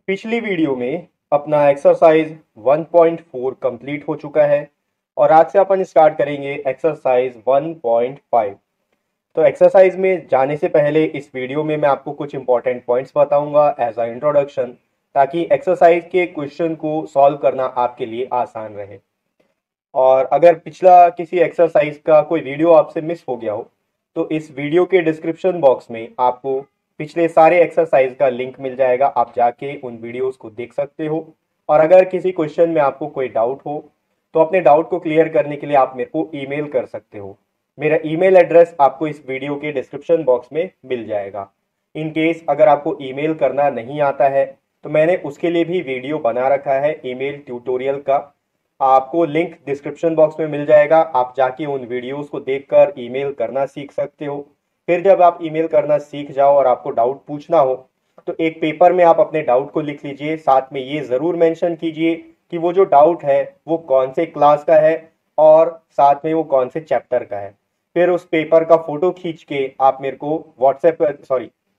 पिछली वीडियो में अपना एक्सरसाइज 1.4 कंप्लीट हो चुका है और आज से अपन स्टार्ट करेंगे एक्सरसाइज 1.5। तो एक्सरसाइज में जाने से पहले इस वीडियो में मैं आपको कुछ इंपॉर्टेंट पॉइंट्स बताऊंगा एज अ इंट्रोडक्शन, ताकि एक्सरसाइज के क्वेश्चन को सॉल्व करना आपके लिए आसान रहे। और अगर पिछला किसी एक्सरसाइज का कोई वीडियो आपसे मिस हो गया हो तो इस वीडियो के डिस्क्रिप्शन बॉक्स में आपको पिछले सारे एक्सरसाइज का लिंक मिल जाएगा, आप जाके उन वीडियोस को देख सकते हो। और अगर किसी क्वेश्चन में आपको कोई डाउट हो तो अपने डाउट को क्लियर करने के लिए आप मेरे को ईमेल कर सकते हो। मेरा ईमेल एड्रेस आपको इस वीडियो के डिस्क्रिप्शन बॉक्स में मिल जाएगा। इन केस अगर आपको ईमेल करना नहीं आता है तो मैंने उसके लिए भी वीडियो बना रखा है ईमेल ट्यूटोरियल का, आपको लिंक डिस्क्रिप्शन बॉक्स में मिल जाएगा। आप जाके उन वीडियोस को देखकर ईमेल करना सीख सकते हो। फिर जब आप ईमेल करना सीख जाओ और आपको डाउट पूछना हो तो एक पेपर में आप अपने डाउट को लिख लीजिए, साथ में ये ज़रूर मेंशन कीजिए कि वो जो डाउट है वो कौन से क्लास का है और साथ में वो कौन से चैप्टर का है। फिर उस पेपर का फोटो खींच के आप मेरे को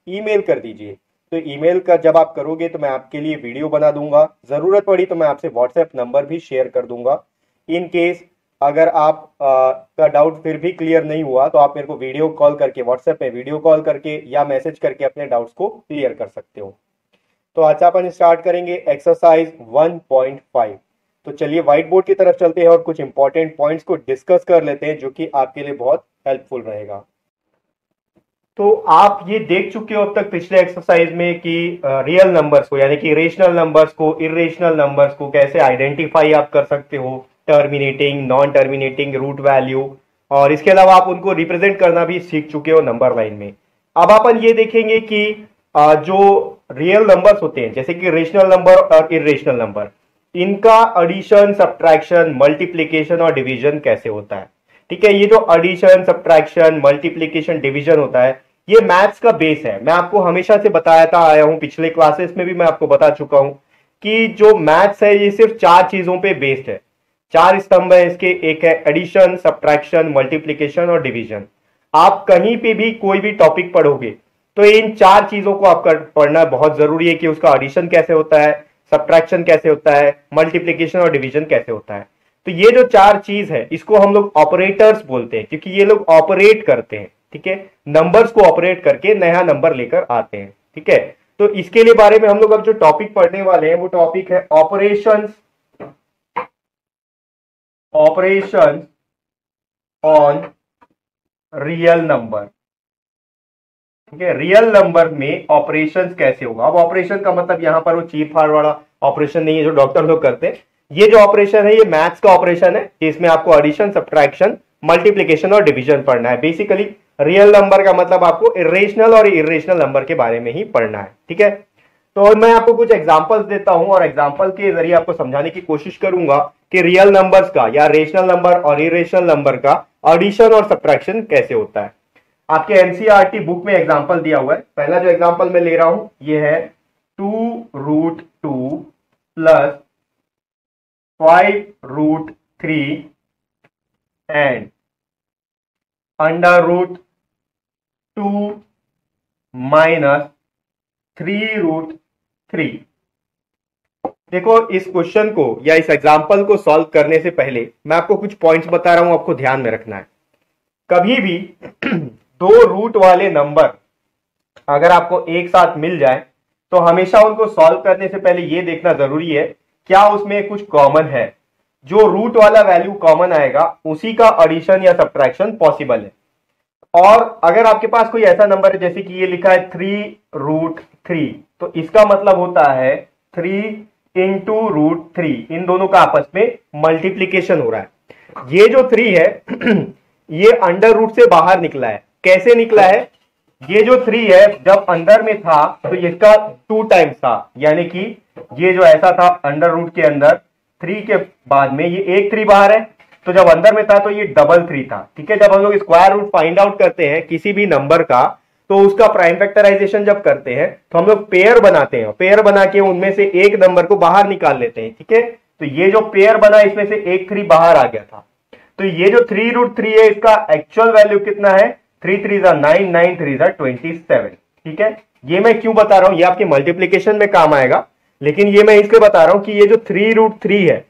ईमेल कर दीजिए। तो ईमेल का जब आप करोगे तो मैं आपके लिए वीडियो बना दूंगा, ज़रूरत पड़ी तो मैं आपसे व्हाट्सएप नंबर भी शेयर कर दूंगा। इन केस अगर आप का डाउट फिर भी क्लियर नहीं हुआ तो आप मेरे को वीडियो कॉल करके, व्हाट्सएप पे वीडियो कॉल करके या मैसेज करके अपने डाउट्स को क्लियर कर सकते हो। तो आज अपन स्टार्ट करेंगे एक्सरसाइज 1.5। तो चलिए व्हाइट बोर्ड की तरफ चलते हैं और कुछ इंपॉर्टेंट पॉइंट्स को डिस्कस कर लेते हैं जो कि आपके लिए बहुत हेल्पफुल रहेगा। तो आप ये देख चुके हो अब तक पिछले एक्सरसाइज में कि रियल नंबर्स को, यानी कि रेशनल नंबर्स को, इरेशनल नंबर्स को कैसे आइडेंटिफाई आप कर सकते हो, terminating, non terminating, root value, और इसके अलावा आप उनको रिप्रेजेंट करना भी सीख चुके हो नंबर लाइन में। अब अपन ये देखेंगे कि जो रियल नंबर्स होते हैं जैसे कि रेशनल नंबर और इरेशनल नंबर, इनका एडिशन, सब्ट्रैक्शन, मल्टीप्लीकेशन और डिवीजन कैसे होता है। ठीक है, ये जो एडिशन, सब्ट्रैक्शन, मल्टीप्लीकेशन, डिवीजन होता है ये मैथ्स का बेस है। मैं आपको हमेशा से बताता आया हूं, पिछले क्लासेस में भी मैं आपको बता चुका हूं कि जो मैथ्स है ये सिर्फ चार चीजों पे बेस्ड है। चार स्तंभ है इसके, एक है एडिशन, सब्ट्रैक्शन, मल्टीप्लीकेशन और डिवीजन। आप कहीं पे भी कोई भी टॉपिक पढ़ोगे तो इन चार चीजों को आपका पढ़ना बहुत जरूरी है कि उसका एडिशन कैसे होता है, सब्ट्रैक्शन कैसे होता है, मल्टीप्लीकेशन और डिवीजन कैसे होता है। तो ये जो चार चीज है इसको हम लोग ऑपरेटर्स बोलते हैं, क्योंकि ये लोग ऑपरेट करते हैं। ठीक है, नंबर्स को ऑपरेट करके नया नंबर लेकर आते हैं। ठीक है, तो इसके लिए बारे में हम लोग अब जो टॉपिक पढ़ने वाले हैं वो टॉपिक है ऑपरेशंस ऑन रियल नंबर। ठीक है, रियल नंबर में ऑपरेशंस कैसे होगा। अब ऑपरेशन का मतलब यहां पर वो चीर फाड़ वाला ऑपरेशन नहीं है जो डॉक्टर लोग करते हैं। ये जो ऑपरेशन है ये मैथ्स का ऑपरेशन है, इसमें आपको एडिशन, सब्ट्रैक्शन, मल्टीप्लीकेशन और डिवीजन पढ़ना है। बेसिकली रियल नंबर का मतलब आपको इरेशनल और इरेशनल नंबर के बारे में ही पढ़ना है। ठीक है, तो मैं आपको कुछ एग्जांपल्स देता हूं और एग्जांपल के जरिए आपको समझाने की कोशिश करूंगा कि रियल नंबर्स का या रेशनल नंबर और इरेशनल नंबर का एडिशन और सब्ट्रैक्शन कैसे होता है। आपके एनसीईआरटी बुक में एग्जांपल दिया हुआ है। पहला जो एग्जांपल मैं ले रहा हूं ये है 2√2 प्लस 5√3 एंड √2 माइनस 3√3। देखो, इस क्वेश्चन को या इस एग्जांपल को सॉल्व करने से पहले मैं आपको कुछ पॉइंट्स बता रहा हूं, आपको ध्यान में रखना है। कभी भी दो रूट वाले नंबर अगर आपको एक साथ मिल जाए तो हमेशा उनको सॉल्व करने से पहले यह देखना जरूरी है क्या उसमें कुछ कॉमन है। जो रूट वाला वैल्यू कॉमन आएगा उसी का एडिशन या सब्ट्रैक्शन पॉसिबल है। और अगर आपके पास कोई ऐसा नंबर है जैसे कि ये लिखा है 3√3, तो इसका मतलब होता है 3 इंटू √3, इन दोनों का आपस में मल्टीप्लीकेशन हो रहा है। ये जो 3 है ये अंडर रूट से बाहर निकला है। कैसे निकला है, ये जो 3 है जब अंदर में था तो इसका 2 टाइम्स था, यानी कि ये जो ऐसा था अंडर रूट के अंदर 3 के बाद में ये एक 3 बाहर है, तो जब अंदर में था तो ये डबल 3 था। ठीक है, जब हम लोग स्क्वायर रूट फाइंड आउट करते हैं किसी भी नंबर का तो उसका प्राइम फैक्टराइजेशन जब करते हैं तो हम लोग पेयर बनाते हैं, पेयर बना के उनमें से एक नंबर को बाहर निकाल लेते हैं। ठीक है, तो ये जो पेयर बना इसमें से एक 3 बाहर आ गया था, तो ये जो 3√3 है इसका एक्चुअल वैल्यू कितना है, 3 3 9, 9 3 27। ठीक है, ये मैं क्यों बता रहा हूं, ये आपके मल्टीप्लीकेशन में काम आएगा। लेकिन ये मैं इसलिए बता रहा हूं कि ये जो 3√3 है,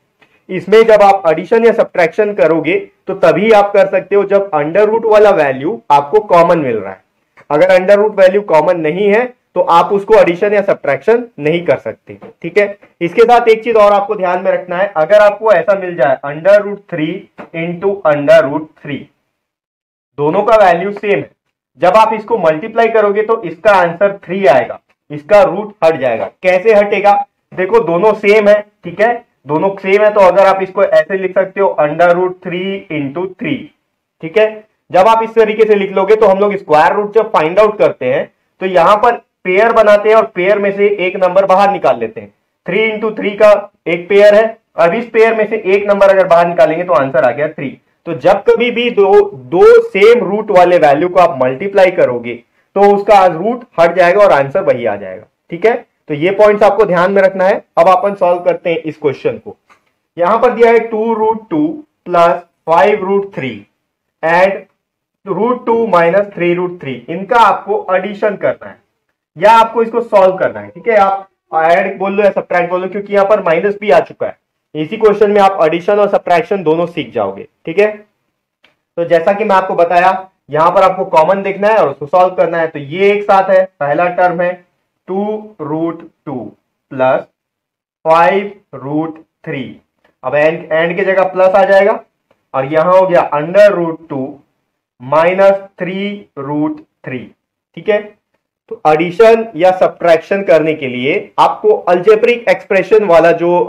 इसमें जब आप एडिशन या सब्ट्रैक्शन करोगे तो तभी आप कर सकते हो जब अंडर रूट वाला वैल्यू आपको कॉमन मिल रहा है। अगर अंडर रूट वैल्यू कॉमन नहीं है तो आप उसको एडिशन या सब्ट्रैक्शन नहीं कर सकते। ठीक है, इसके साथ एक चीज और आपको ध्यान में रखना है, अगर आपको ऐसा मिल जाए under root 3 into under root 3, दोनों का वैल्यू सेम है, जब आप इसको मल्टीप्लाई करोगे तो इसका आंसर 3 आएगा, इसका रूट हट जाएगा। कैसे हटेगा? देखो दोनों सेम है, ठीक है, दोनों सेम है, तो अगर आप इसको ऐसे लिख सकते हो अंडर रूट 3 इंटू 3। ठीक है, जब आप इस तरीके से लिख लोगे तो हम लोग स्क्वायर रूट जब फाइंड आउट करते हैं तो यहां पर पेयर बनाते हैं और पेयर में से एक नंबर बाहर निकाल लेते हैं। 3 इंटू 3 का एक पेयर है, अब इस पेयर में से एक नंबर अगर बाहर निकालेंगे तो आंसर आ गया 3। तो जब कभी भी दो सेम रूट वाले वैल्यू को आप मल्टीप्लाई करोगे तो उसका रूट हट जाएगा और आंसर वही आ जाएगा। ठीक है, तो ये पॉइंट्स आपको ध्यान में रखना है। अब अपन सॉल्व करते हैं इस क्वेश्चन को। यहां पर दिया है 2√2 प्लस 5√3 एंड √2 माइनस 3√3, इनका आपको एडिशन करना है या आपको इसको सॉल्व करना है। ठीक है, आप ऐड बोल लो या सब्ट्रैक्ट बोल लो, क्योंकि यहां पर माइनस भी आ चुका है। इसी क्वेश्चन में आप एडिशन और सब्ट्रैक्शन दोनों सीख जाओगे। ठीक है, तो जैसा कि मैं आपको बताया, यहां पर आपको कॉमन देखना है और उसको सॉल्व करना है। तो ये एक साथ है, पहला टर्म है 2√2 प्लस 5√3, अब एंड की जगह प्लस आ जाएगा, और यहां हो गया अंडर रूट 2 माइनस 3√3। ठीक है, तो एडिशन या सब्ट्रैक्शन करने के लिए आपको अलजेब्रिक एक्सप्रेशन वाला जो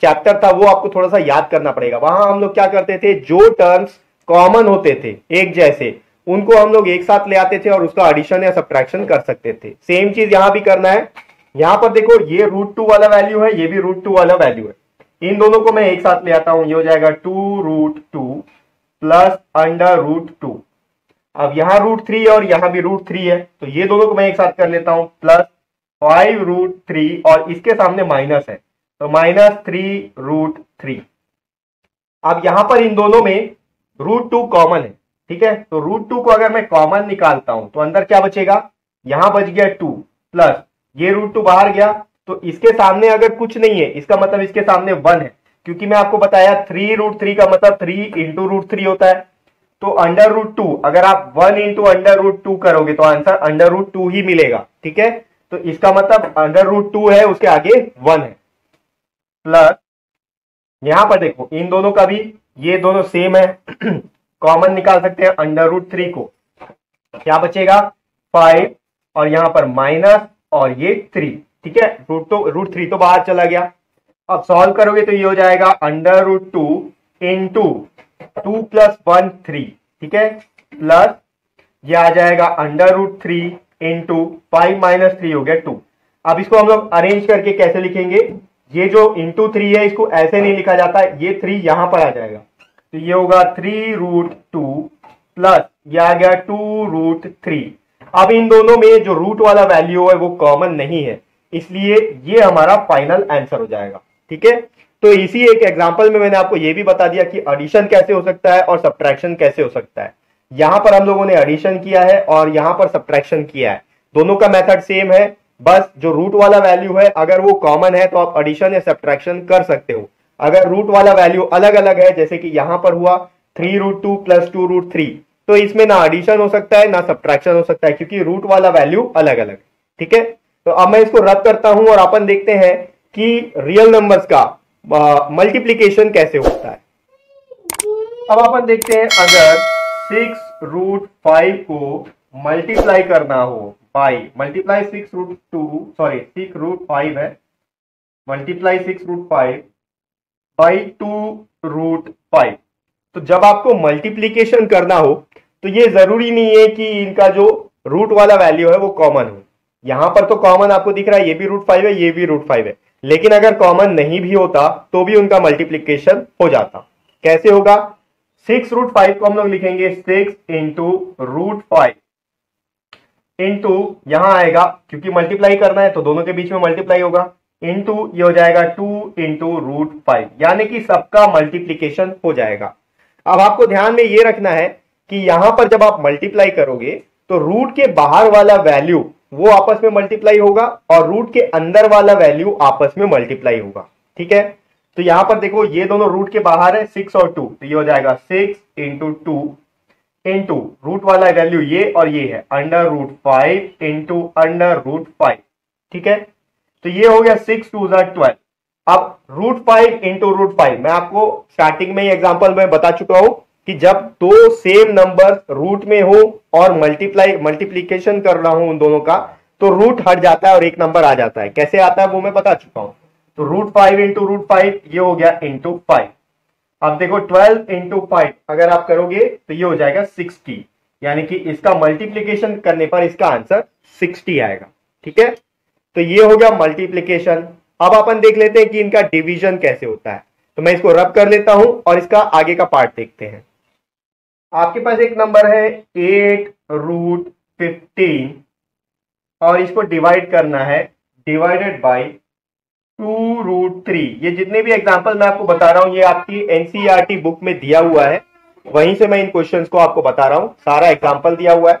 चैप्टर था वो आपको थोड़ा सा याद करना पड़ेगा। वहां हम लोग क्या करते थे, जो टर्म्स कॉमन होते थे एक जैसे, उनको हम लोग एक साथ ले आते थे और उसका एडिशन या सब्ट्रैक्शन कर सकते थे। सेम चीज यहां भी करना है। यहां पर देखो ये √2 वाला वैल्यू है, ये भी √2 वाला वैल्यू है, इन दोनों को मैं एक साथ ले आता हूं, ये हो जाएगा 2√2 प्लस अंडर रूट 2। अब यहां √3 और यहां भी √3 है, तो ये दोनों को मैं एक साथ कर लेता हूं, प्लस 5√3 और इसके सामने माइनस है तो माइनस 3√3। अब यहां पर इन दोनों में √2 कॉमन है। ठीक है, तो √2 को अगर मैं कॉमन निकालता हूं तो अंदर क्या बचेगा, यहां बच गया 2 प्लस ये √2 बाहर गया, तो इसके सामने अगर कुछ नहीं है इसका मतलब इसके सामने 1 है, क्योंकि मैं आपको बताया 3√3 का मतलब 3 इंटू √3 होता है। तो अंडर रूट 2 अगर आप 1 इंटू अंडर रूट 2 करोगे तो आंसर अंडर रूट 2 ही मिलेगा। ठीक है, तो इसका मतलब अंडर रूट 2 है, उसके आगे 1 है, प्लस यहां पर देखो इन दोनों का भी, ये दोनों सेम है कॉमन निकाल सकते हैं अंडर रूट 3 को, क्या बचेगा 5 और यहां पर माइनस और ये 3। ठीक है, √3 तो बाहर चला गया। अब सॉल्व करोगे तो ये हो जाएगा अंडर रूट 2 इंटू 2 प्लस 1 3। ठीक है, प्लस ये आ जाएगा अंडर रूट 3 इंटू 5 माइनस 3 हो गया 2। अब इसको हम लोग अरेंज करके कैसे लिखेंगे, ये जो इंटू 3 है इसको ऐसे नहीं लिखा जाता, ये 3 यहां पर आ जाएगा, तो ये होगा 3√2 प्लस ये आ गया 2√3। अब इन दोनों में जो रूट वाला वैल्यू है वो कॉमन नहीं है, इसलिए ये हमारा फाइनल आंसर हो जाएगा। ठीक है, तो इसी एक एग्जांपल में मैंने आपको ये भी बता दिया कि एडिशन कैसे हो सकता है और सब्ट्रैक्शन कैसे हो सकता है। यहां पर हम लोगों ने एडिशन किया है और यहां पर सब्ट्रैक्शन किया है, दोनों का मेथड सेम है, बस जो रूट वाला वैल्यू है अगर वो कॉमन है तो आप एडिशन या सब्ट्रैक्शन कर सकते हो। अगर रूट वाला वैल्यू अलग अलग है, जैसे कि यहां पर हुआ 3√2 प्लस 2√3, तो इसमें ना एडिशन हो सकता है ना सब्ट्रैक्शन हो सकता है, क्योंकि रूट वाला वैल्यू अलग अलग। ठीक है, तो अब मैं इसको रद्द करता हूं और अपन देखते हैं कि रियल नंबर्स का मल्टीप्लीकेशन कैसे होता है। अब अपन देखते हैं, अगर 6√5 को मल्टीप्लाई करना हो बाई, मल्टीप्लाई 6√5 है, मल्टीप्लाई 6√5 बाई 2√5। तो जब आपको मल्टीप्लीकेशन करना हो तो ये जरूरी नहीं है कि इनका जो रूट वाला वैल्यू है वो कॉमन हो। यहां पर तो कॉमन आपको दिख रहा है, ये भी √5 है, ये भी √5 है, लेकिन अगर कॉमन नहीं भी होता तो भी उनका मल्टीप्लीकेशन हो जाता। कैसे होगा, 6√5 को हम लोग लिखेंगे 6 इंटू √5 इंटू यहां आएगा, क्योंकि मल्टीप्लाई करना है तो दोनों के बीच में मल्टीप्लाई होगा, इंटू ये हो जाएगा 2 इंटू √5, यानी कि सबका मल्टीप्लीकेशन हो जाएगा। अब आपको ध्यान में ये रखना है कि यहां पर जब आप मल्टीप्लाई करोगे तो रूट के बाहर वाला वैल्यू वो आपस में मल्टीप्लाई होगा और रूट के अंदर वाला वैल्यू आपस में मल्टीप्लाई होगा। ठीक है, तो यहां पर देखो ये दोनों रूट के बाहर है 6 और 2, तो ये हो जाएगा 6 इंटू 2 इंटू रूट वाला वैल्यू ये और ये है √5 इंटू √5। ठीक है, तो ये हो गया 6 2 12। अब √5 इंटू √5 मैं आपको स्टार्टिंग में ही एग्जांपल में बता चुका हूं कि जब दो सेम नंबर रूट में हो और मल्टीप्लीकेशन कर रहा हूं उन दोनों का, तो रूट हट जाता है और एक नंबर आ जाता है। कैसे आता है वो मैं बता चुका हूं। तो √5 इंटू √5 ये हो गया इंटू 5। अब देखो 12 इंटू 5 अगर आप करोगे तो ये हो जाएगा 60, यानी कि इसका मल्टीप्लीकेशन करने पर इसका आंसर 60 आएगा। ठीक है, तो ये हो गया मल्टीप्लीकेशन। अब अपन देख लेते हैं कि इनका डिवीजन कैसे होता है। तो मैं इसको रब कर लेता हूं और इसका आगे का पार्ट देखते हैं। आपके पास एक नंबर है 8√15 और इसको डिवाइड करना है, डिवाइडेड बाय 2√3। ये जितने भी एग्जांपल मैं आपको बता रहा हूं ये आपकी एनसीईआरटी बुक में दिया हुआ है, वहीं से मैं इन क्वेश्चंस को आपको बता रहा हूं, सारा एग्जांपल दिया हुआ है।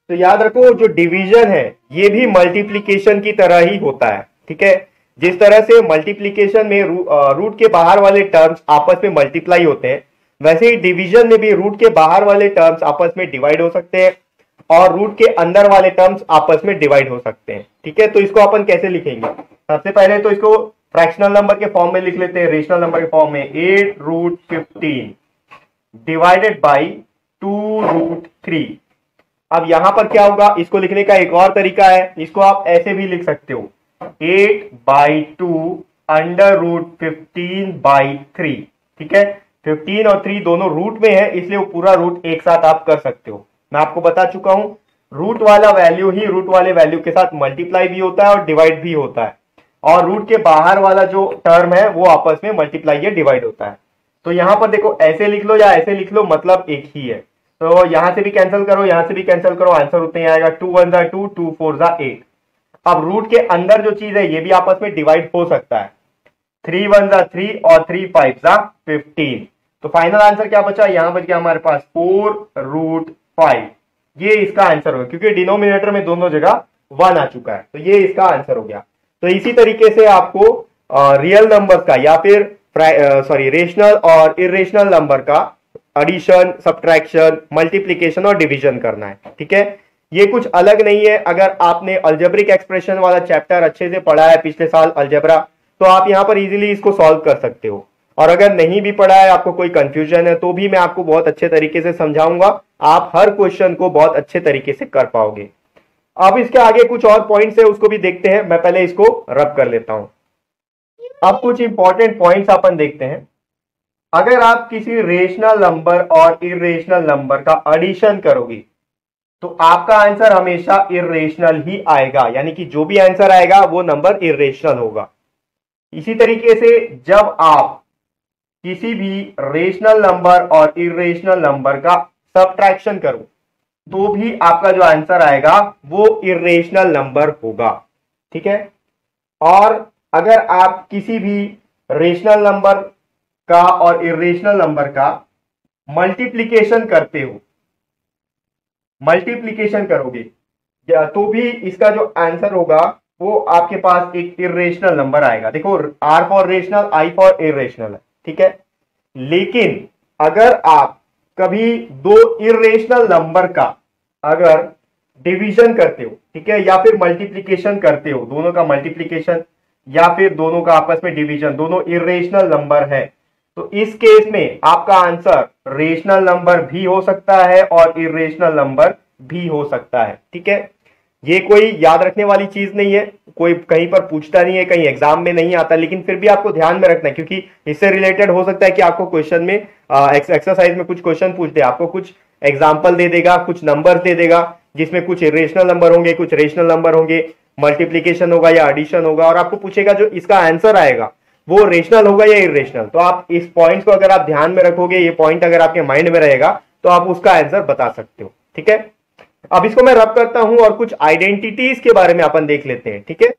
तो याद रखो जो डिवीजन है ये भी मल्टीप्लीकेशन की तरह ही होता है। ठीक है, जिस तरह से मल्टीप्लीकेशन में रूट के बाहर वाले टर्म्स आपस में मल्टीप्लाई होते हैं, वैसे ही डिवीजन में भी रूट के बाहर वाले टर्म्स आपस में डिवाइड हो सकते हैं और रूट के अंदर वाले टर्म्स आपस में डिवाइड हो सकते हैं। ठीक है, तो इसको अपन कैसे लिखेंगे। सबसे पहले तो इसको फ्रैक्शनल नंबर के फॉर्म में लिख लेते हैं, रेशनल नंबर के फॉर्म में। 8√15 डिवाइडेड बाई 2√3। अब यहां पर क्या होगा, इसको लिखने का एक और तरीका है, इसको आप ऐसे भी लिख सकते हो 8/2 √15/3। ठीक है, 15 और 3 दोनों रूट में है, इसलिए वो पूरा रूट एक साथ आप कर सकते हो। मैं आपको बता चुका हूं रूट वाला वैल्यू ही रूट वाले वैल्यू के साथ मल्टीप्लाई भी होता है और डिवाइड भी होता है, और रूट के बाहर वाला जो टर्म है वो आपस में मल्टीप्लाई या डिवाइड होता है। तो यहां पर देखो ऐसे लिख लो या ऐसे लिख लो, मतलब एक ही है। तो यहां से भी कैंसिल करो, यहां से भी कैंसिल करो, आंसर उतना ही आएगा। 2 1 2 2 4 8। अब रूट के अंदर जो चीज है ये भी आपस में डिवाइड हो सकता है। 3 1 3 और 3 5 15। तो फाइनल आंसर क्या बचा, यहां बच गया हमारे पास 4√5। ये इसका आंसर होगा, क्योंकि डिनोमिनेटर में दोनों जगह 1 आ चुका है, तो ये इसका आंसर हो गया। तो इसी तरीके से आपको रियल नंबर का या फिर रेशनल और इरेशनल नंबर का एडिशन, सब्ट्रैक्शन, मल्टीप्लीकेशन और डिवीजन करना है। ठीक है, ये कुछ अलग नहीं है। अगर आपने अलजेब्रिक एक्सप्रेशन वाला चैप्टर अच्छे से पढ़ा है पिछले साल अलजेब्रा, तो आप यहां पर इजीली इसको सॉल्व कर सकते हो। और अगर नहीं भी पढ़ा है, आपको कोई कंफ्यूजन है, तो भी मैं आपको बहुत अच्छे तरीके से समझाऊंगा, आप हर क्वेश्चन को बहुत अच्छे तरीके से कर पाओगे। अब इसके आगे कुछ और पॉइंट्स है, उसको भी देखते हैं। मैं पहले इसको रब कर लेता हूं। अब कुछ इंपॉर्टेंट पॉइंट्स अपन देखते हैं। अगर आप किसी रेशनल नंबर और इरेशनल नंबर का एडिशन करोगे तो आपका आंसर हमेशा इरेशनल ही आएगा, यानी कि जो भी आंसर आएगा वो नंबर इरेशनल होगा। इसी तरीके से जब आप किसी भी रेशनल नंबर और इरेशनल नंबर का सब्ट्रैक्शन करो तो भी आपका जो आंसर आएगा वो इरेशनल नंबर होगा। ठीक है, और अगर आप किसी भी रेशनल नंबर का और इरेशनल नंबर का मल्टीप्लीकेशन करते हो, मल्टीप्लीकेशन करोगे तो भी इसका जो आंसर होगा वो आपके पास एक इरेशनल नंबर आएगा। देखो R for rational, I for irrational है। ठीक है, लेकिन अगर आप कभी दो इरेशनल नंबर का अगर डिवीजन करते हो, ठीक है, या फिर मल्टीप्लीकेशन करते हो, दोनों का मल्टीप्लीकेशन या फिर दोनों का आपस में डिवीजन, दोनों इरेशनल नंबर है, तो इस केस में आपका आंसर रेशनल नंबर भी हो सकता है और इरेशनल नंबर भी हो सकता है। ठीक है, ये कोई याद रखने वाली चीज नहीं है, कोई कहीं पर पूछता नहीं है, कहीं एग्जाम में नहीं आता, लेकिन फिर भी आपको ध्यान में रखना है, क्योंकि इससे रिलेटेड हो सकता है कि आपको क्वेश्चन में एक्सरसाइज में कुछ क्वेश्चन पूछ दे, आपको कुछ एग्जाम्पल दे देगा, कुछ नंबर दे देगा जिसमें कुछ इरेशनल नंबर होंगे, कुछ रेशनल नंबर होंगे, मल्टीप्लीकेशन होगा या एडिशन होगा, और आपको पूछेगा जो इसका आंसर आएगा वो रेशनल होगा या इरेशनल। तो आप इस पॉइंट को अगर आप ध्यान में रखोगे, ये पॉइंट अगर आपके माइंड में रहेगा, तो आप उसका आंसर बता सकते हो। ठीक है, अब इसको मैं रब करता हूं और कुछ आइडेंटिटीज के बारे में अपन देख लेते हैं। ठीक है,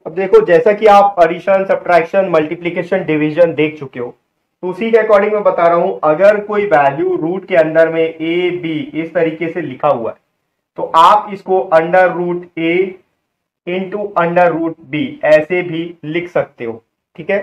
अब देखो जैसा कि आप एडिशन, सब्ट्रैक्शन, मल्टीप्लीकेशन, डिवीजन देख चुके हो, तो उसी के अकॉर्डिंग मैं बता रहा हूं, अगर कोई वैल्यू रूट के अंदर में A B इस तरीके से लिखा हुआ है, तो आप इसको under root A into under root B ऐसे भी लिख सकते हो, ठीक है।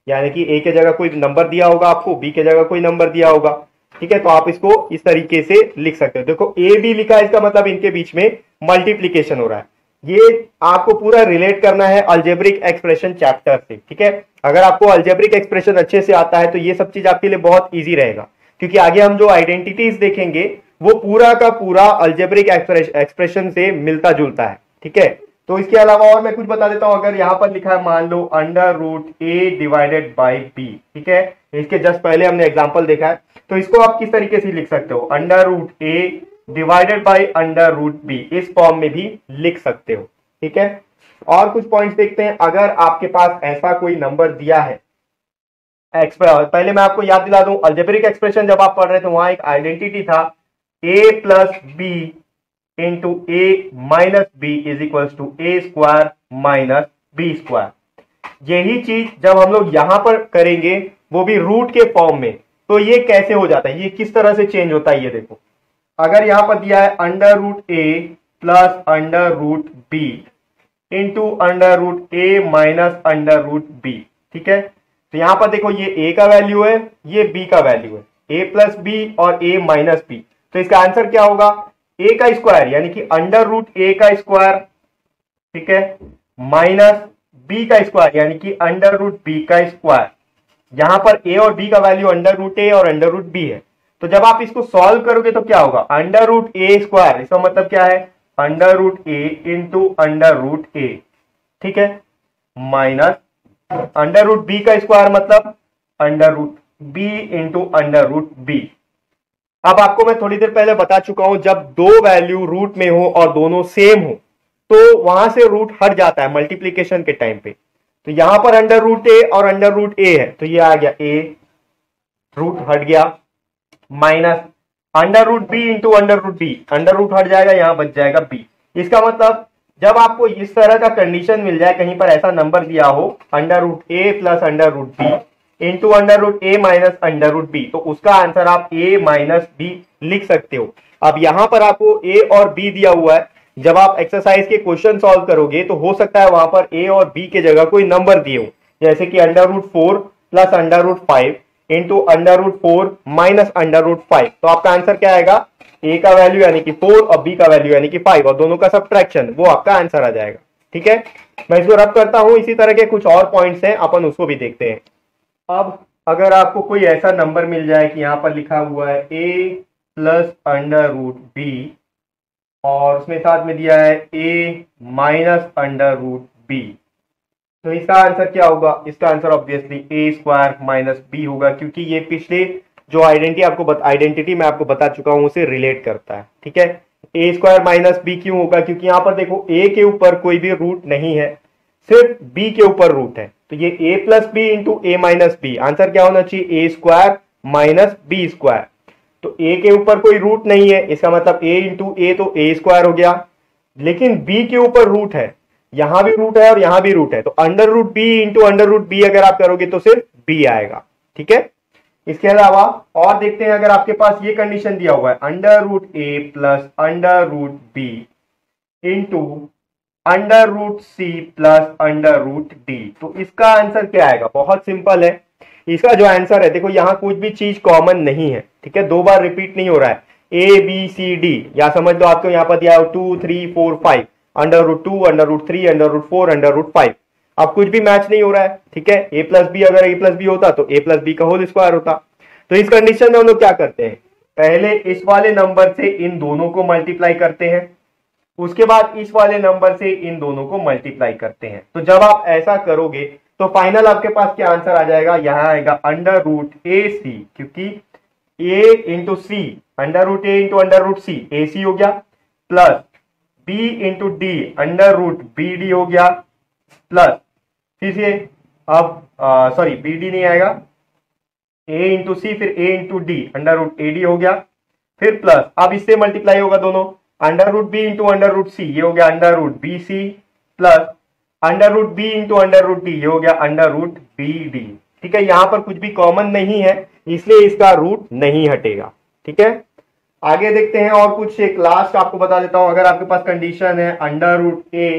यानी कि ए के जगह कोई नंबर दिया होगा आपको, बी के जगह कोई नंबर दिया होगा, ठीक है। तो आप इसको इस तरीके से लिख सकते हो। देखो ए बी लिखा है, इसका मतलब इनके बीच में मल्टीप्लीकेशन हो रहा है। ये आपको पूरा रिलेट करना है अलजेब्रिक एक्सप्रेशन चैप्टर से, ठीक है। अगर आपको अलजेब्रिक एक्सप्रेशन अच्छे से आता है तो ये सब चीज आपके लिए बहुत ईजी रहेगा, क्योंकि आगे हम जो आइडेंटिटीज देखेंगे वो पूरा का पूरा अलजेब्रिक एक्सप्रेशन से मिलता जुलता है, ठीक है। तो इसके अलावा और मैं कुछ बता देता हूं। अगर यहां पर लिखा है मान लो under root A divided by B, ठीक है, इसके जस्ट पहले हमने एग्जांपल देखा है, तो इसको आप किस तरीके से लिख सकते हो, under root A divided by under root B, इस फॉर्म में भी लिख सकते हो, ठीक है। और कुछ पॉइंट्स देखते हैं। अगर आपके पास ऐसा कोई नंबर दिया है, पहले मैं आपको याद दिला दूं, अलजेब्रिक एक्सप्रेशन जब आप पढ़ रहे थे वहां एक आइडेंटिटी था A plus B into A minus B is equal to A square minus B square. यही चीज जब हम लोग यहां पर करेंगे वो भी रूट के फॉर्म में, तो ये कैसे हो जाता है, ये किस तरह से चेंज होता है, ये देखो। अगर यहां पर दिया है under root A plus under root B into under root A minus under root B, ठीक है। तो यहां पर देखो ये ए का वैल्यू है, ये बी का वैल्यू है, ए प्लस बी और ए माइनस बी। तो इसका आंसर क्या होगा, ए का स्क्वायर यानी कि अंडर रूट ए का स्क्वायर, ठीक है, माइनस बी का स्क्वायर यानी कि अंडर रूट बी का स्क्वायर। यहां पर ए और बी का वैल्यू अंडर रूट ए और अंडर रूट बी है। तो जब आप इसको सॉल्व करोगे तो क्या होगा, अंडर रूट ए स्क्वायर, इसका मतलब क्या है, under root A into under root A, ठीक है, माइनस अंडर रूट बी का स्क्वायर मतलब under root B into under root B. अब आपको मैं थोड़ी देर पहले बता चुका हूं, जब दो वैल्यू रूट में हो और दोनों सेम हो तो वहां से रूट हट जाता है मल्टीप्लीकेशन के टाइम पे। तो यहां पर अंडर रूट ए और अंडर रूट ए है, तो ये आ गया ए, रूट हट गया, minus under root B into under root B, under root हट जाएगा, यहां बच जाएगा बी। इसका मतलब जब आपको इस तरह का कंडीशन मिल जाए, कहीं पर ऐसा नंबर दिया हो under root A plus under root B into under root A minus under root B, तो उसका आंसर आप ए माइनस बी लिख सकते हो। अब यहां पर आपको ए और बी दिया हुआ है, जब आप एक्सरसाइज के क्वेश्चन सॉल्व करोगे तो हो सकता है वहां पर ए और बी के जगह कोई नंबर दिए हो, जैसे कि under root 4 plus under root 5 into under root 4 minus under root 5। तो आपका आंसर क्या आएगा, ए का वैल्यू यानी कि 4 और बी का वैल्यू यानी कि 5 और दोनों का सब्ट्रैक्शन, वो आपका आंसर आ जाएगा, ठीक है। मैं इसको रब करता हूं, इसी तरह के कुछ और पॉइंट्स हैं, अपन उसको भी देखते हैं। अब अगर आपको कोई ऐसा नंबर मिल जाए कि यहां पर लिखा हुआ है ए प्लस अंडर रूट बी और उसमें साथ में दिया है ए माइनस अंडर रूट बी, तो इसका आंसर क्या होगा, इसका आंसर ऑब्वियसली ए स्क्वायर माइनस बी होगा, क्योंकि ये पिछले जो आइडेंटिटी मैं आपको बता चुका हूं उसे रिलेट करता है, ठीक है। ए स्क्वायर माइनस बी क्यों होगा, क्योंकि यहां पर देखो ए के ऊपर कोई भी रूट नहीं है, सिर्फ बी के ऊपर रूट है, तो ये ए plus B into A minus B, answer क्या होना चाहिए, ए स्क्वायर माइनस बी स्क्वायर। तो ए के ऊपर कोई रूट नहीं है, इसका मतलब ए इंटू ए तो ए स्क्वायर हो गया, लेकिन बी के ऊपर रूट है, यहां भी रूट है और यहां भी रूट है, तो under root B into under root B अगर आप करोगे तो सिर्फ बी आएगा, ठीक है। इसके अलावा और देखते हैं, अगर आपके पास ये कंडीशन दिया हुआ है under root A plus under root B into under root C plus under root D, तो इसका आंसर क्या आएगा, बहुत सिंपल है। इसका जो आंसर है, देखो यहां कुछ भी चीज कॉमन नहीं है, ठीक है, दो बार रिपीट नहीं हो रहा है, ए बी सी डी, या समझ लो आपको यहाँ पर दिया 2 3 4 5, under root 2 under root 3 under root 4 under root 5, अब कुछ भी मैच नहीं हो रहा है, ठीक है। ए प्लस बी, अगर ए प्लस बी होता तो ए प्लस बी का होल स्क्वायर होता। तो इस कंडीशन में हम लोग क्या करते हैं, पहले इस वाले नंबर से इन दोनों को मल्टीप्लाई करते हैं, उसके बाद इस वाले नंबर से इन दोनों को मल्टीप्लाई करते हैं। तो जब आप ऐसा करोगे तो फाइनल आपके पास क्या आंसर आ जाएगा, यहां आएगा अंडर रूट ए सी, क्योंकि A into C, under root A into under root C, A C हो गया, plus B into D, under root B D हो गया, प्लस फिर से अब सॉरी बी डी नहीं आएगा, ए इंटू सी फिर A into D, under root A D हो गया, फिर प्लस अब इससे मल्टीप्लाई होगा दोनों, under root B into under root C, ये हो गया under root B C, plus under root B into under root D, ये हो गया अंडर रूट बी डी, ठीक है। यहां पर कुछ भी कॉमन नहीं है, इसलिए इसका रूट नहीं हटेगा, ठीक है। आगे देखते हैं और कुछ। एक लास्ट आपको बता देता हूं, अगर आपके पास कंडीशन है under root A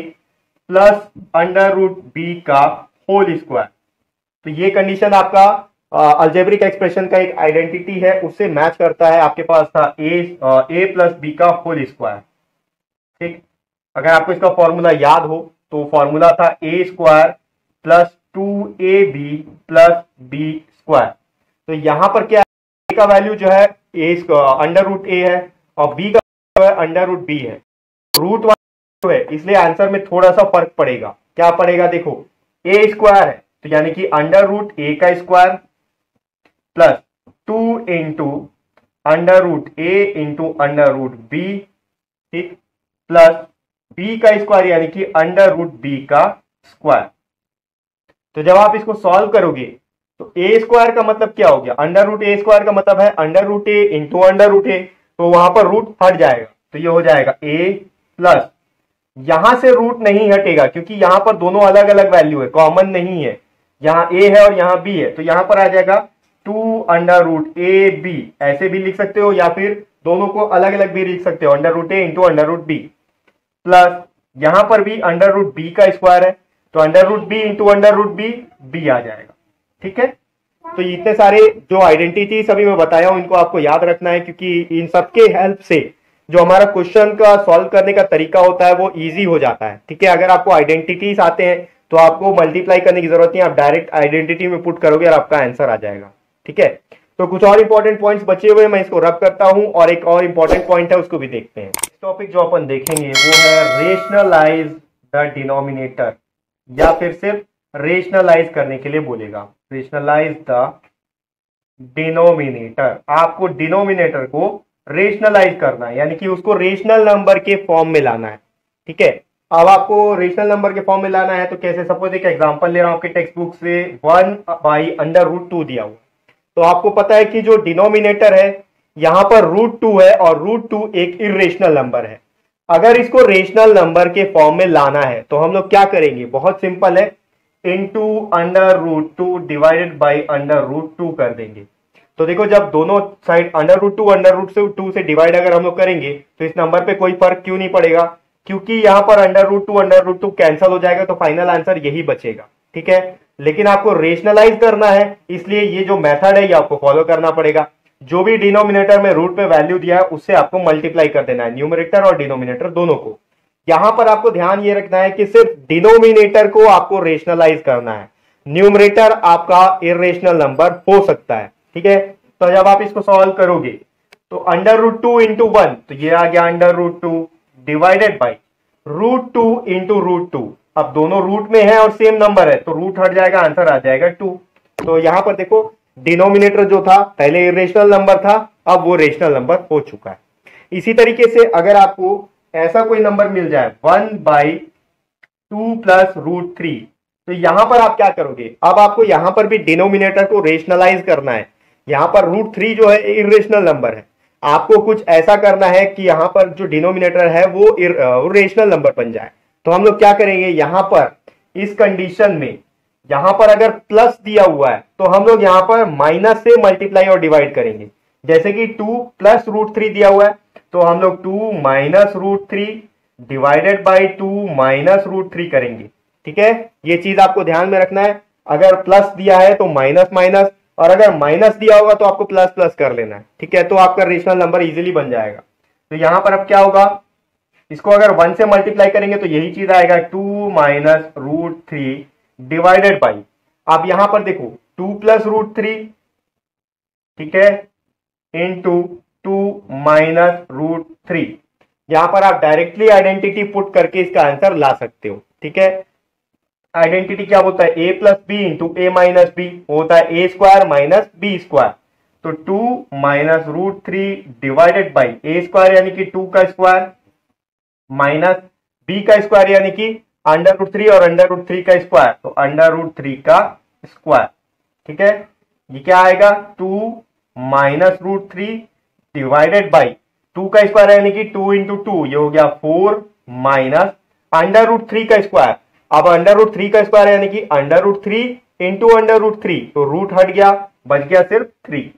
plus under root B का होल स्क्वायर, तो ये कंडीशन आपका अलजेब्रिक एक्सप्रेशन का एक आइडेंटिटी है, उससे मैच करता है। आपके पास था ए प्लस बी का होल स्क्वायर। ठीक, अगर आपको इसका फॉर्मूला याद हो तो फॉर्मूला था A square plus 2ab plus B square. तो यहां पर क्या है, का वैल्यू जो है ए अंडर रूट ए है और बी का अंडर रूट बी है, रूट वन है, इसलिए आंसर में थोड़ा सा फर्क पड़ेगा। क्या पड़ेगा, देखो ए स्क्वायर है तो यानी कि अंडर रूट ए का square plus 2 into under root A into under root B, ठीक, प्लस बी का स्क्वायर यानी कि अंडर रूट बी का स्क्वायर। तो जब आप इसको सॉल्व करोगे तो ए स्क्वायर का मतलब क्या हो गया, अंडर रूट ए स्क्वायर का मतलब है under root A into under root ए, तो वहां पर रूट हट जाएगा, तो ये हो जाएगा ए प्लस, यहां से रूट नहीं हटेगा क्योंकि यहां पर दोनों अलग अलग वैल्यू है, कॉमन नहीं है, यहां ए है और यहां बी है, तो यहां पर आ जाएगा 2 अंडर रूट ए बी, ऐसे भी लिख सकते हो या फिर दोनों को अलग अलग भी लिख सकते हो, under root A into under root B, plus यहां पर भी अंडर रूट बी का स्क्वायर है तो under root B into under root B, B आ जाएगा। ठीक है, तो इतने सारे जो आइडेंटिटीज अभी मैं बताया हूं इनको आपको याद रखना है, क्योंकि इन सबके हेल्प से जो हमारा क्वेश्चन का सॉल्व करने का तरीका होता है वो इजी हो जाता है। ठीक है, अगर आपको आइडेंटिटीज आते हैं तो आपको मल्टीप्लाई करने की जरूरत नहीं, आप डायरेक्ट आइडेंटिटी में पुट करोगे और आपका आंसर आ जाएगा। ठीक है, तो कुछ और इंपॉर्टेंट पॉइंट्स बचे हुए मैं इसको रब करता हूं और एक और इंपॉर्टेंट पॉइंट है उसको भी देखते हैं। टॉपिक जो अपन देखेंगे वो है रेशनलाइज द डिनोमिनेटर, या फिर सिर्फ रेशनलाइज करने के लिए बोलेगा, रेशनलाइज द डिनोमिनेटर। आपको डिनोमिनेटर को रेशनलाइज करना है, यानी कि उसको रेशनल नंबर के फॉर्म में लाना है। ठीक है, अब आपको रेशनल नंबर के फॉर्म में लाना है तो कैसे, सपोज एक एग्जांपल ले रहा हूं आपके टेक्स्ट बुक से, 1/√2 दिया हुआ, तो आपको पता है कि जो डिनोमिनेटर है यहां पर √2 है और √2 एक इरेशनल नंबर है। अगर इसको रेशनल नंबर के फॉर्म में लाना है तो हम लोग क्या करेंगे, बहुत सिंपल है, इंटू अंडर√2 डिवाइडेड बाई अंडर√2 कर देंगे। तो देखो जब दोनों साइड अंडर√2 से डिवाइड अगर हम लोग करेंगे तो इस नंबर पे कोई फर्क क्यों नहीं पड़ेगा, क्योंकि यहां पर अंडर√2 कैंसिल हो जाएगा, तो फाइनल आंसर यही बचेगा। ठीक है, लेकिन आपको रेशनलाइज करना है इसलिए ये जो मेथड है ये आपको फॉलो करना पड़ेगा। जो भी डिनोमिनेटर में रूट पे वैल्यू दिया है उससे आपको मल्टीप्लाई कर देना है, न्यूमरेटर और डिनोमिनेटर दोनों को। यहां पर आपको ध्यान ये रखना है कि सिर्फ डिनोमिनेटर को आपको रेशनलाइज करना है, न्यूमरेटर आपका इरेशनल नंबर हो सकता है। ठीक है, तो जब आप इसको सॉल्व करोगे तो अंडर√2 इंटू 1, तो ये आ गया अंडर√2 डिवाइडेड बाई √2 इंटू √2, अब दोनों रूट में है और सेम नंबर है तो रूट हट जाएगा, आंसर आ जाएगा 2। तो यहां पर देखो डिनोमिनेटर जो था पहले इरेशनल नंबर था, अब वो रेशनल नंबर हो चुका है। इसी तरीके से अगर आपको ऐसा कोई नंबर मिल जाए 1/2 प्लस √3, तो यहां पर आप क्या करोगे, अब आपको यहां पर भी डिनोमिनेटर को रेशनलाइज करना है। यहां पर √3 जो है इरेशनल नंबर है, आपको कुछ ऐसा करना है कि यहां पर जो डिनोमिनेटर है वो रेशनल नंबर बन जाए। तो हम लोग क्या करेंगे, यहां पर इस कंडीशन में यहां पर अगर प्लस दिया हुआ है तो हम लोग यहां पर माइनस से मल्टीप्लाई और डिवाइड करेंगे। जैसे कि 2 प्लस √3 दिया हुआ है तो हम लोग 2 माइनस √3 डिवाइडेड बाई 2 माइनस √3 करेंगे। ठीक है, ये चीज आपको ध्यान में रखना है, अगर प्लस दिया है तो माइनस माइनस, और अगर माइनस दिया होगा तो आपको प्लस प्लस कर लेना है। ठीक है, तो आपका रेशनल नंबर इजीली बन जाएगा। तो यहां पर अब क्या होगा, इसको अगर 1 से मल्टीप्लाई करेंगे तो यही चीज आएगा, 2 माइनस √3 डिवाइडेड बाई, आप यहां पर देखो 2 प्लस √3, ठीक है, इंटू 2 माइनस √3, यहां पर आप डायरेक्टली आइडेंटिटी पुट करके इसका आंसर ला सकते हो। ठीक है, आइडेंटिटी क्या होता है, ए plus B into A minus B होता है ए स्क्वायर माइनस बी स्क्वायर, तो 2 minus √3 divided by A square यानी कि 2 का स्क्वायर माइनस बी का स्क्वायर यानी कि अंडर√3 और अंडर√3 का स्क्वायर, तो अंडर√3 का स्क्वायर। ठीक है, ये क्या आएगा, 2 माइनस √3 डिवाइडेड बाई 2 का स्क्वायर यानी कि 2 इंटू 2, ये हो गया 4 माइनस अंडर√3 का स्क्वायर। अब अंडर√3 का स्क्वायर यानी कि अंडर√3 इंटू अंडर√3, तो रूट हट गया, बच गया सिर्फ 3।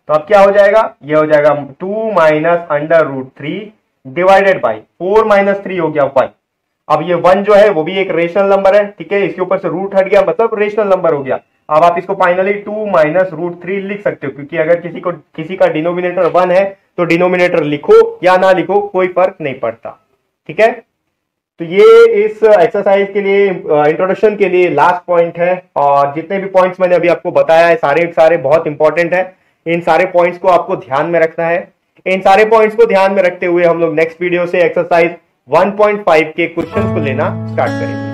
तो अब क्या हो जाएगा, ये हो जाएगा 2 minus under root 3 divided by 4 minus 3 हो गया 1। अब ये 1 जो है वो भी एक रेशनल नंबर है, ठीक है, इसके ऊपर से रूट हट गया मतलब रेशनल नंबर हो गया। अब आप इसको फाइनली 2 माइनस रूट 3 लिख सकते हो, क्योंकि अगर किसी का डिनोमिनेटर 1 है तो डिनोमिनेटर लिखो या ना लिखो कोई फर्क नहीं पड़ता, ठीक है। तो ये इस एक्सरसाइज के लिए इंट्रोडक्शन के लिए लास्ट पॉइंट है, और जितने भी पॉइंट्स मैंने अभी आपको बताया है सारे सारे बहुत इंपॉर्टेंट है। इन सारे पॉइंट्स को आपको ध्यान में रखना है। इन सारे पॉइंट्स को ध्यान में रखते हुए हम लोग नेक्स्ट वीडियो से एक्सरसाइज 1.5 के क्वेश्चन को लेना स्टार्ट करेंगे।